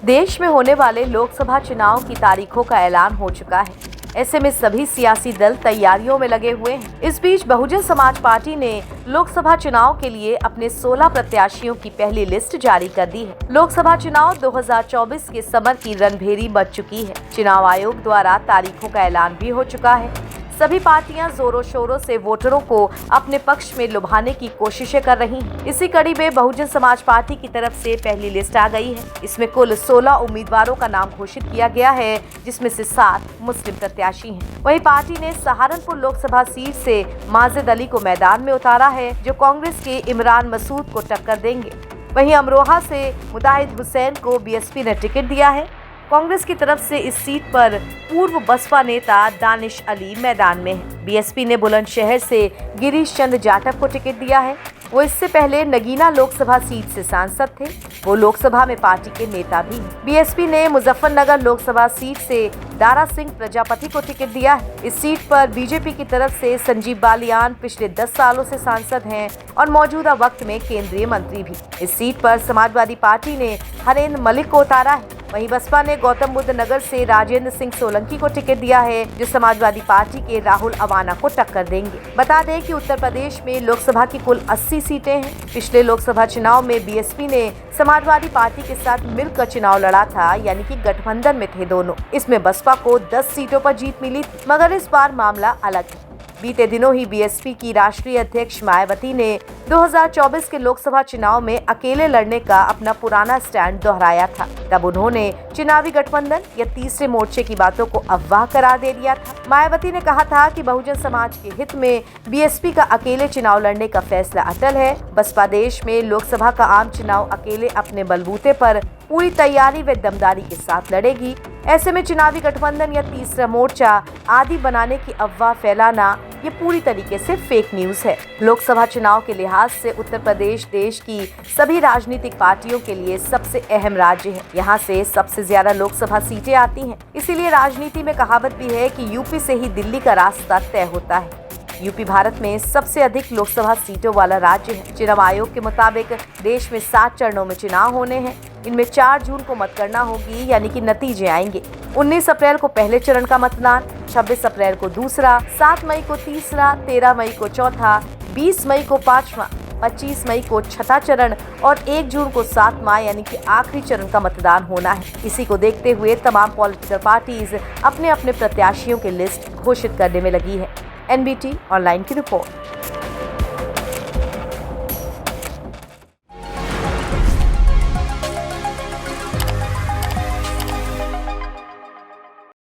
देश में होने वाले लोकसभा चुनाव की तारीखों का ऐलान हो चुका है। ऐसे में सभी सियासी दल तैयारियों में लगे हुए हैं। इस बीच बहुजन समाज पार्टी ने लोकसभा चुनाव के लिए अपने 16 प्रत्याशियों की पहली लिस्ट जारी कर दी है। लोकसभा चुनाव 2024 के समर की रणभेरी बज चुकी है। चुनाव आयोग द्वारा तारीखों का ऐलान भी हो चुका है। सभी पार्टियां जोरों शोरों से वोटरों को अपने पक्ष में लुभाने की कोशिशें कर रही हैं। इसी कड़ी में बहुजन समाज पार्टी की तरफ से पहली लिस्ट आ गई है। इसमें कुल 16 उम्मीदवारों का नाम घोषित किया गया है, जिसमें से 7 मुस्लिम प्रत्याशी हैं। वहीं पार्टी ने सहारनपुर लोकसभा सीट से माजिद अली को मैदान में उतारा है, जो कांग्रेस के इमरान मसूद को टक्कर देंगे। वहीं अमरोहा से मुताहिद हुसैन को बीएसपी ने टिकट दिया है। कांग्रेस की तरफ से इस सीट पर पूर्व बसपा नेता दानिश अली मैदान में है। बीएसपी ने बुलंदशहर से गिरीश चंद्र जाटव को टिकट दिया है। वो इससे पहले नगीना लोकसभा सीट से सांसद थे। वो लोकसभा में पार्टी के नेता भी हैं। बीएसपी ने मुजफ्फरनगर लोकसभा सीट से दारा सिंह प्रजापति को टिकट दिया है। इस सीट पर बीजेपी की तरफ से संजीव बालियान पिछले 10 सालों से सांसद हैं और मौजूदा वक्त में केंद्रीय मंत्री भी। इस सीट पर समाजवादी पार्टी ने हरेंद्र मलिक को उतारा है। वहीं बसपा ने गौतम बुद्ध नगर से राजेंद्र सिंह सोलंकी को टिकट दिया है, जो समाजवादी पार्टी के राहुल अवाना को टक्कर देंगे। बता दें कि उत्तर प्रदेश में लोकसभा की कुल 80 सीटें हैं। पिछले लोकसभा चुनाव में बीएसपी ने समाजवादी पार्टी के साथ मिलकर चुनाव लड़ा था, यानी कि गठबंधन में थे दोनों। इसमें बसपा को 10 सीटों पर जीत मिली, मगर इस बार मामला अलग है। बीते दिनों ही बीएसपी की राष्ट्रीय अध्यक्ष मायावती ने 2024 के लोकसभा चुनाव में अकेले लड़ने का अपना पुराना स्टैंड दोहराया था। तब उन्होंने चुनावी गठबंधन या तीसरे मोर्चे की बातों को अफवाह करार दे दिया था। मायावती ने कहा था कि बहुजन समाज के हित में बीएसपी का अकेले चुनाव लड़ने का फैसला अटल है। बसपा देश में लोकसभा का आम चुनाव अकेले अपने बलबूते पर पूरी तैयारी व दमदारी के साथ लड़ेगी। ऐसे में चुनावी गठबंधन या तीसरा मोर्चा आदि बनाने की अफवाह फैलाना ये पूरी तरीके से फेक न्यूज है। लोकसभा चुनाव के लिहाज से उत्तर प्रदेश देश की सभी राजनीतिक पार्टियों के लिए सबसे अहम राज्य है। यहाँ से सबसे ज्यादा लोकसभा सीटें आती हैं। इसीलिए राजनीति में कहावत भी है कि यूपी से ही दिल्ली का रास्ता तय होता है। यूपी भारत में सबसे अधिक लोकसभा सीटों वाला राज्य है। चुनाव आयोग के मुताबिक देश में 7 चरणों में चुनाव होने हैं। इनमें 4 जून को मतगणना होगी, यानी कि नतीजे आएंगे। 19 अप्रैल को पहले चरण का मतदान, 26 अप्रैल को दूसरा, 7 मई को तीसरा, 13 मई को चौथा, 20 मई को पांचवा, 25 मई को छठा चरण और 1 जून को 7वां यानी कि आखिरी चरण का मतदान होना है। इसी को देखते हुए तमाम पॉलिटिकल पार्टीज अपने अपने प्रत्याशियों की लिस्ट घोषित करने में लगी है। एनबीटी ऑनलाइन की रिपोर्ट।